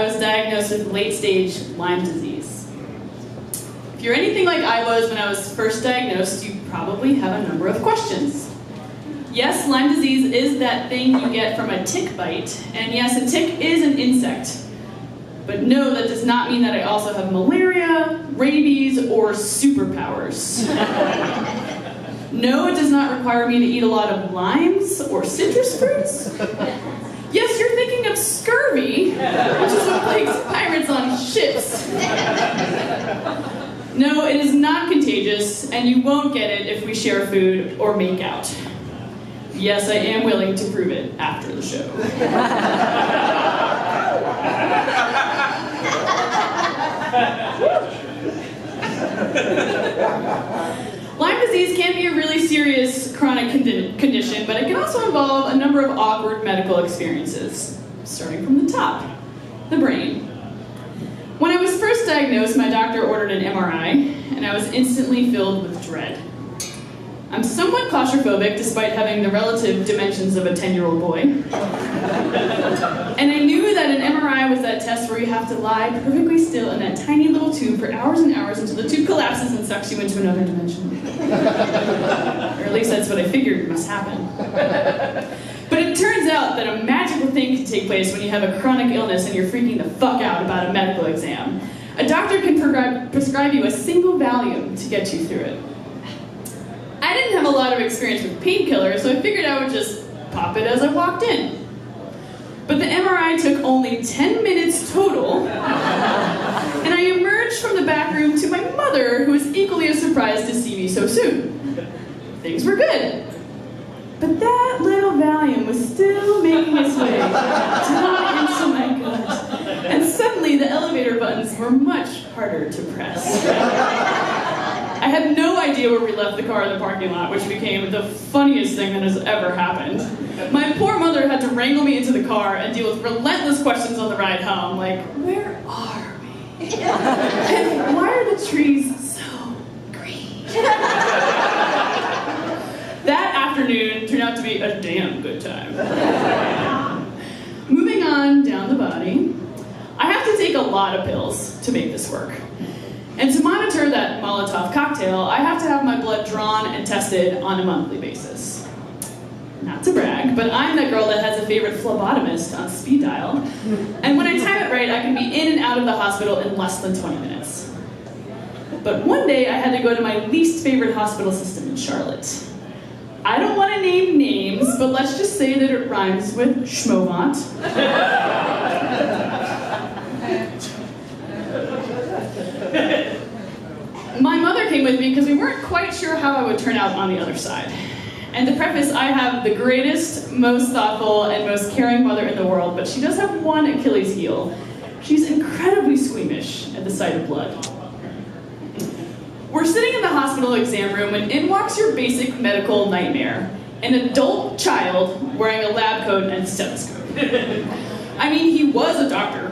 I was diagnosed with late-stage Lyme disease. If you're anything like I was when I was first diagnosed, you probably have a number of questions. Yes, Lyme disease is that thing you get from a tick bite, and yes, a tick is an insect. But no, that does not mean that I also have malaria, rabies, or superpowers. No, it does not require me to eat a lot of limes or citrus fruits. Yes, you're thinking of scurvy, which is what plagues pirates on ships. No, it is not contagious, and you won't get it if we share food or make out. Yes, I am willing to prove it after the show. Lyme disease can be a really serious chronic condition, but it can also involve a number of awkward medical experiences. Starting from the top, the brain. When I was first diagnosed, my doctor ordered an MRI, and I was instantly filled with dread. I'm somewhat claustrophobic despite having the relative dimensions of a 10-year-old boy. And I knew that an MRI was that test where you have to lie perfectly still in that tiny little tube for hours and hours until the tube collapses and sucks you into another dimension. Or at least that's what I figured must happen. But it turns out that a magical thing can take place when you have a chronic illness and you're freaking the fuck out about a medical exam. A doctor can prescribe you a single Valium to get you through it. I didn't have a lot of experience with painkillers, so I figured I would just pop it as I walked in. But the MRI took only 10 minutes total, and I emerged from the back room to my mother, who was equally as surprised to see me so soon. Things were good. But that little Valium was still making its way down into my gut, and suddenly the elevator buttons were much harder to press. I had no idea where we left the car in the parking lot, which became the funniest thing that has ever happened. My poor mother had to wrangle me into the car and deal with relentless questions on the ride home, like, where are we? And why are the trees so green? That afternoon turned out to be a damn good time. Moving on down the body, I have to take a lot of pills to make this work. And to monitor that Molotov cocktail, I have to have my blood drawn and tested on a monthly basis. Not to brag, but I'm that girl that has a favorite phlebotomist on speed dial. And when I time it right, I can be in and out of the hospital in less than 20 minutes. But one day, I had to go to my least favorite hospital system in Charlotte. I don't want to name names, but let's just say that it rhymes with Schmovant. My mother came with me because we weren't quite sure how I would turn out on the other side. And to preface, I have the greatest, most thoughtful, and most caring mother in the world, but she does have one Achilles heel. She's incredibly squeamish at the sight of blood. We're sitting in the hospital exam room when in walks your basic medical nightmare, an adult child wearing a lab coat and stethoscope. I mean, he was a doctor,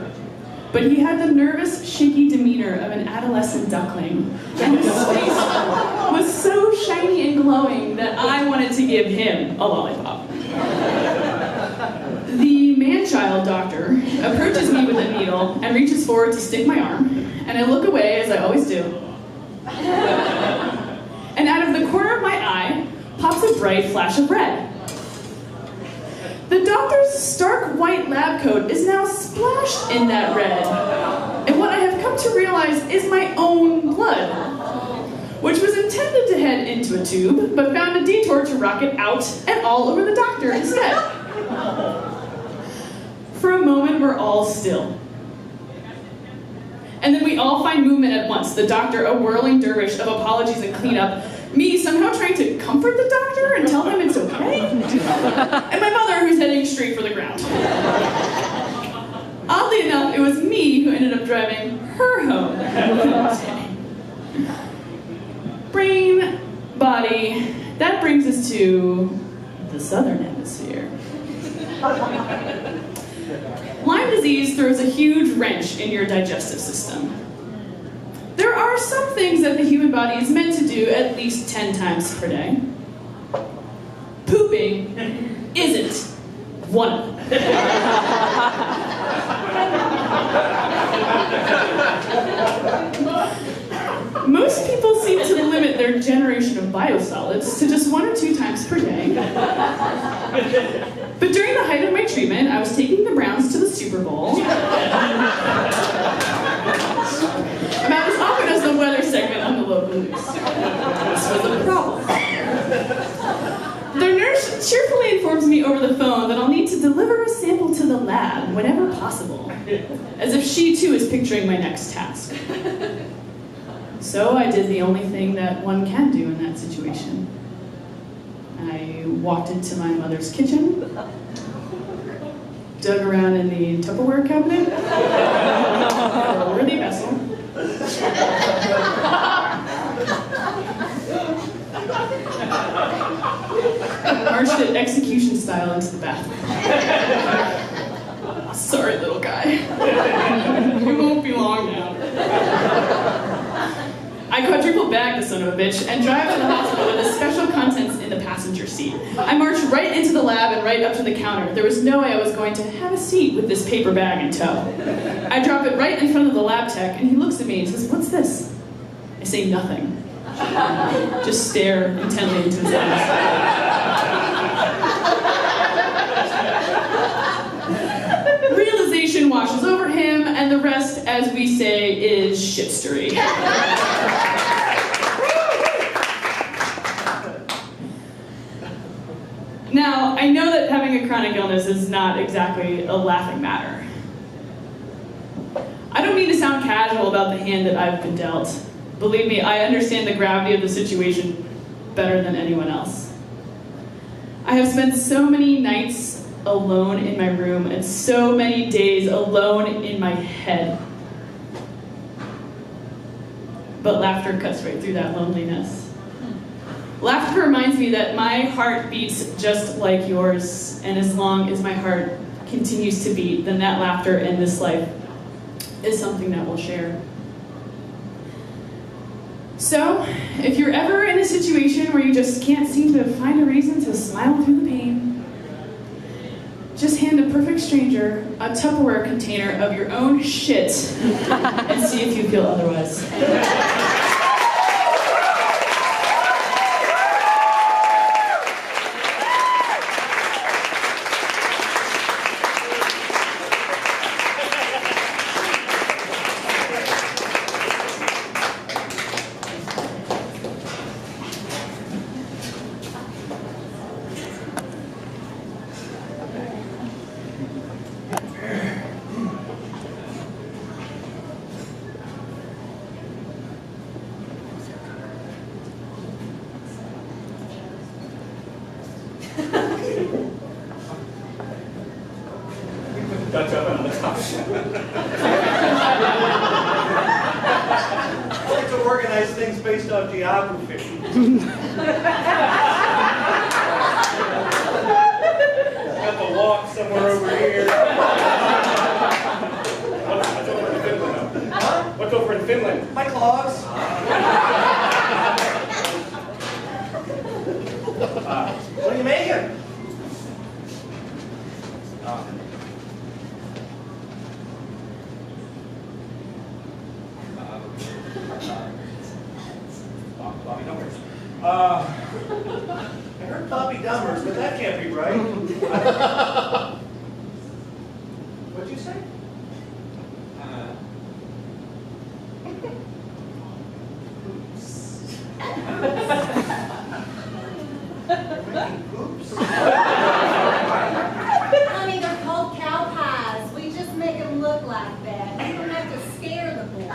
but he had the nervous, shaky demeanor of an adolescent duckling, and his face was so shiny and glowing that I wanted to give him a lollipop. The man-child doctor approaches me with a needle and reaches forward to stick my arm, and I look away, as I always do. And out of the corner of my eye pops a bright flash of red. The doctor's stark white lab coat is now splashed in that red. And what I have come to realize is my own blood, which was intended to head into a tube, but found a detour to rocket out and all over the doctor instead. For a moment, we're all still. And then we all find movement at once. The doctor, a whirling dervish of apologies and cleanup, me somehow trying to comfort the doctor and tell him it's okay, and my mother who's heading straight for the ground. Oddly enough, it was me who ended up driving her home. Brain, body, that brings us to the southern hemisphere. Lyme disease throws a huge wrench in your digestive system. There are some things that the human body is meant to do at least 10 times per day. Pooping isn't one of them. Most people seem to limit their generation of biosolids to just 1 or 2 times per day. But during the height of my treatment, I was taking the Browns to the Super Bowl. About as often as the weather segment on the local news. This was a problem. Their nurse cheerfully informs me over the phone that I'll need to deliver a sample to the lab whenever possible, as if she too is picturing my next task. So I did the only thing that one can do in that situation. I walked into my mother's kitchen, dug around in the Tupperware cabinet for a worthy vessel, marched it execution style into the bathroom. Sorry, little guy. It won't be long now. I quadruple bag the son of a bitch and drive to the hospital with the special contents in the passenger seat. I marched right into the lab and right up to the counter. There was no way I was going to have a seat with this paper bag in tow. I drop it right in front of the lab tech and he looks at me and says, "What's this?" I say nothing. Just stare intently into his eyes. Realization washes over him, and the rest, as we say, is shitstery. Now, I know that having a chronic illness is not exactly a laughing matter. I don't mean to sound casual about the hand that I've been dealt. Believe me, I understand the gravity of the situation better than anyone else. I have spent so many nights alone in my room and so many days alone in my head. But laughter cuts right through that loneliness. Laughter reminds me that my heart beats just like yours, and as long as my heart continues to beat, then that laughter in this life is something that we'll share. So, if you're ever in a situation where you just can't seem to find a reason to smile through the pain, just hand a perfect stranger a Tupperware container of your own shit and see if you feel otherwise. Dutch oven on the top shelf. I like to organize things based off geography. Got the walk somewhere over here. What's over in Finland? Huh? What's over in Finland? My clogs. What are you making? Bobby Dummers. I heard Bobby Dummers, but that can't be right. What'd you say? Oops. Honey, they're called cow pies. We just make them look like that. You don't have to scare the boy.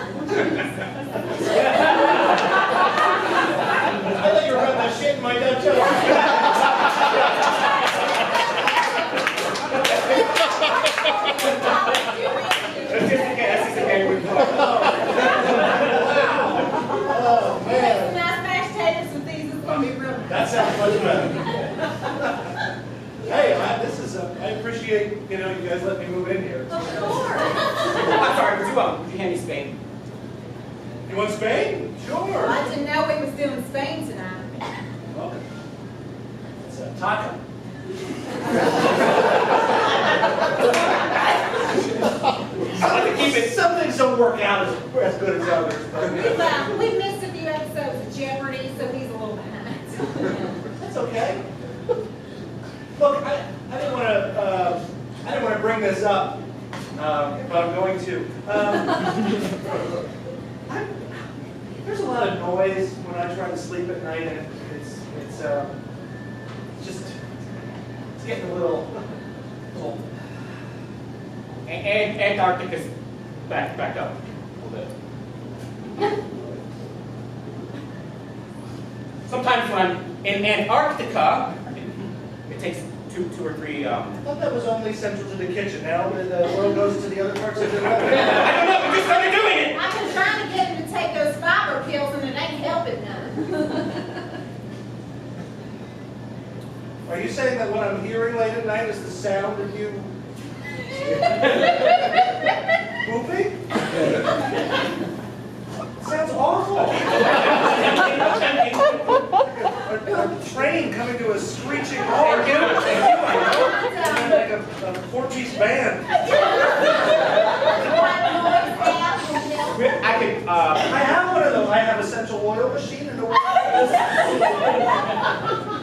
I thought you were running that shit in my Dutch oven. That's just a game we play. Oh, man. Some nice mashed potatoes with these. It's going to be real nice. That sounds much better. Hey, I appreciate, you guys letting me move in here. Of course. I'm sorry, would you hand me Spain? You want Spain? Sure. I didn't know we was doing Spain tonight. Well, it's a taco. I like to keep it. Some things don't work as good as others, but We missed a few episodes of Jeopardy, so he's a little behind. that's okay. Look, I didn't want to bring this up, but I'm going to. There's a lot of noise when I try to sleep at night, and it's getting a little. Antarctica's back up a little bit. Sometimes when I'm in Antarctica, it takes two or three. I thought that was only central to the kitchen. Now the world goes to the other parts of the world. I don't know. We just started doing it. I've been trying to get him to take those fiber pills, and it ain't helping none. Are you saying that what I'm hearing late at night is the sound of you pooping? Sounds awful. A train coming to a screeching halt. Thank you. Like a four-piece band. I could. I have one of those. I have essential oil machine in the world.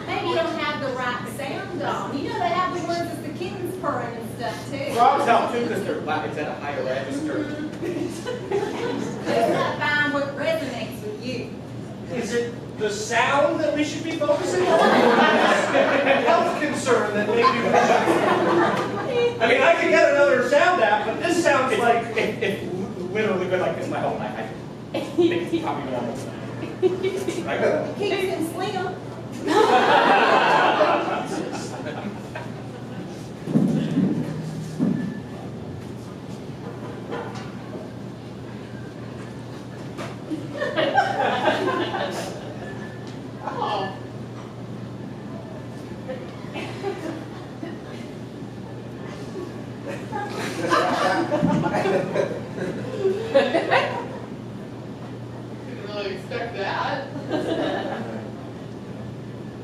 Maybe you don't have the right sound on. You know they have the ones that the kittens purring and stuff too. Frogs help too because they're black. It's at a higher register. It's not find what resonates with you. Is it the sound that we should be focusing on? A health concern that maybe we should. I mean, I could get another sound app, but this sounds like It's literally been like this my whole life. I think it's probably normal. Right? Keeps him slim. Didn't really expect that.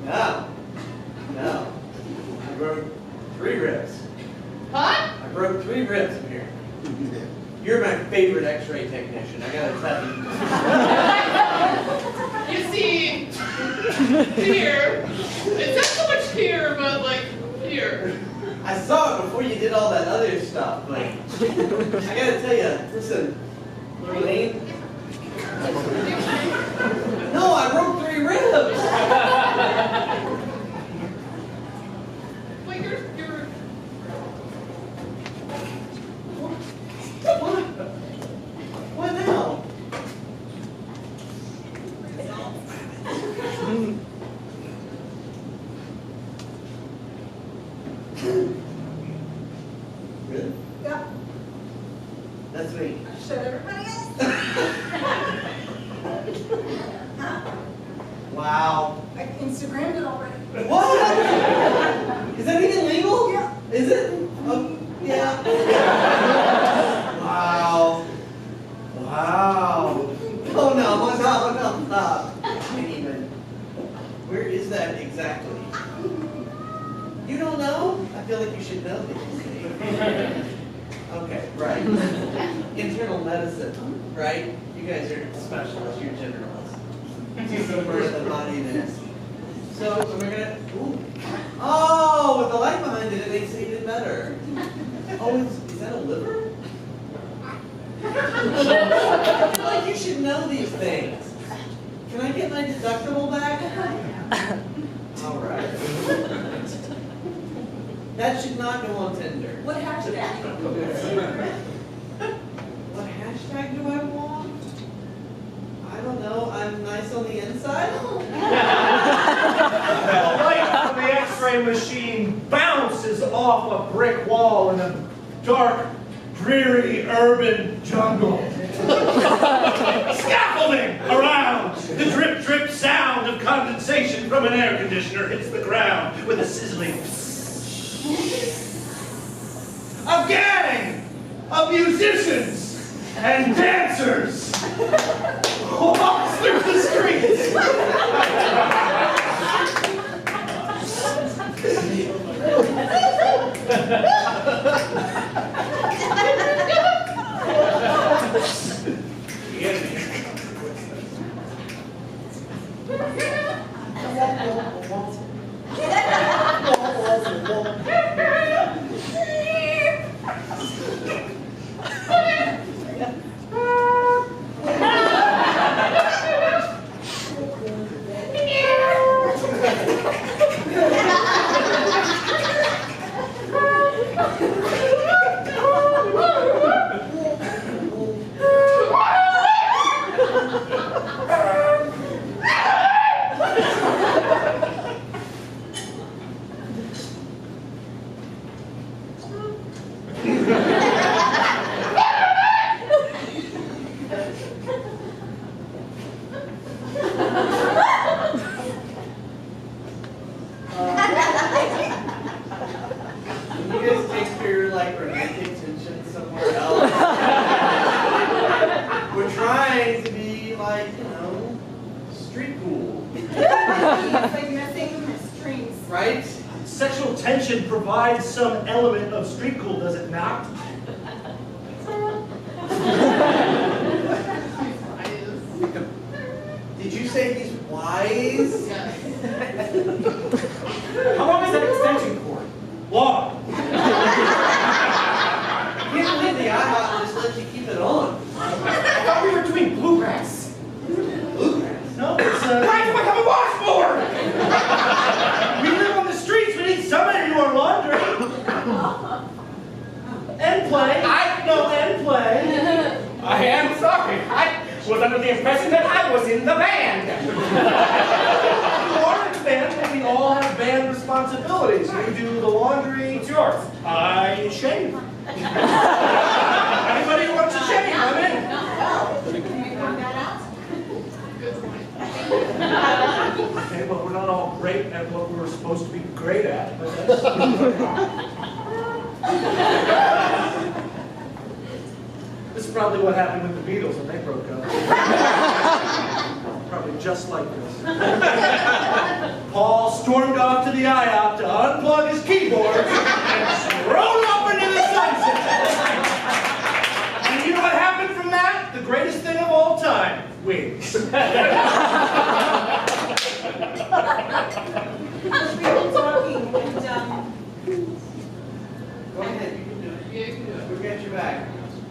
No. I broke 3 ribs. Huh? I broke 3 ribs in here. You're my favorite X-ray technician, I gotta tell you. You see, here, it's not so much here, but like here. I saw it before you did all that other stuff, but I gotta tell you, listen, Lorraine. No, I broke 3 ribs. Well, you're. What now? Good. Yep. That's me. Shut everybody else. Wow. I Instagrammed it already. What? Is that even legal? Yeah. Is it? Yeah. Wow. Wow. Oh no, stop. I can't even. Where is that exactly? You don't know? I feel like you should know these. Okay, right. Internal medicine, right? You guys are specialists, you're generalists. Where the body is. So we're gonna. Ooh. Oh, with the light behind it, it makes it even better. Oh, is that a liver? I feel like you should know these things. Can I get my deductible back? All right. That should not go on Tinder. What hashtag? What hashtag do I want? I don't know. I'm nice on the inside. The light from the X-ray machine bounces off a brick wall in a dark, dreary urban jungle. Scaffolding around. The drip, drip sound of condensation from an air conditioner hits the ground with a sizzling. A gang of musicians and dancers walks through the streets. The attention provides some element of street cool, does it not? Did you say he's wise? Yes. How long is that extension cord? Long. You can't leave the IHOP and just let you keep it on. I thought we were doing bluegrass. Bluegrass? No, it's Why do I have a washboard? we live on the streets. We need somebody to do our laundry. And play. And play. I am sorry. I was under the impression that I was in the band. You are in the band, but we all have band responsibilities. You do the laundry. What's yours? I shave. Anybody who wants to shave, I'm in. Can we find that out? Good point. Okay, well, we're not all great at what we were supposed to be great at, but that's... This is probably what happened with the Beatles when they broke up. Probably just like this. Paul stormed off to the IHOP to unplug his keyboard and strode off into the sunset. And you know what happened from that? The greatest thing of all time. Wings. We've been talking and Go ahead, you can do it. Yeah, you can do it. We'll get your back.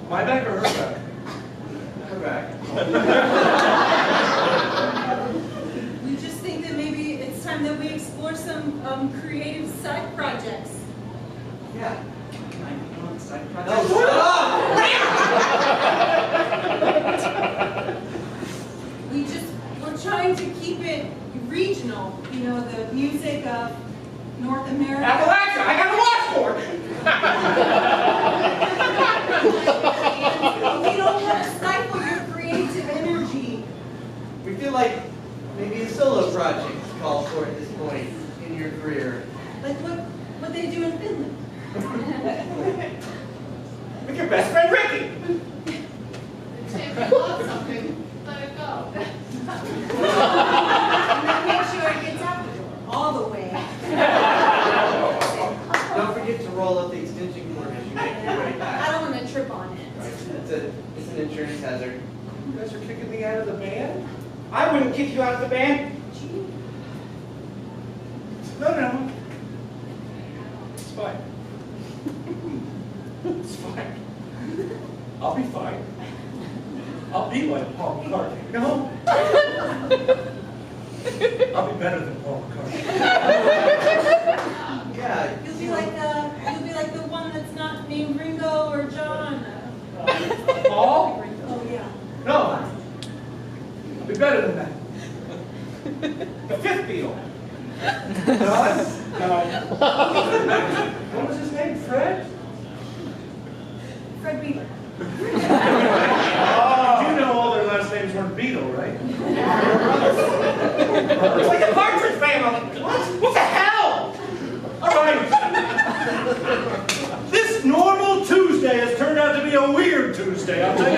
My back or her back? Her back. we just think that maybe it's time that we explore some creative side projects. Yeah. No, No, shut up! We're trying to keep it regional, you know, the music of North America. Appalachia, I got a washboard. We don't want to stifle your creative energy. We feel like maybe a solo project is called for at this point in your career. Like what they do in Finland. With your best friend Ricky. If you love something, let it go. And then make sure it gets out the door, all the way. Don't forget to roll up the extension cord as you make your way I back. don't want to trip on it. Right? It's an insurance hazard. You guys are kicking me out of the band? I wouldn't kick you out of the band. No. It's fine. It's fine. I'll be fine. I'll be like Paul McCartney. No. I'll be better than Paul McCartney. Yeah. You'll be like the one that's not named Ringo or John. Paul? Oh yeah. No. I'll be better than that. The fifth Beatle. John? No. What was his name? Fred? Fred Beaver. You know all their last names weren't Beatle, right? It's like the Partridge Family. What? What the hell? All right. This normal Tuesday has turned out to be a weird Tuesday, I'll tell you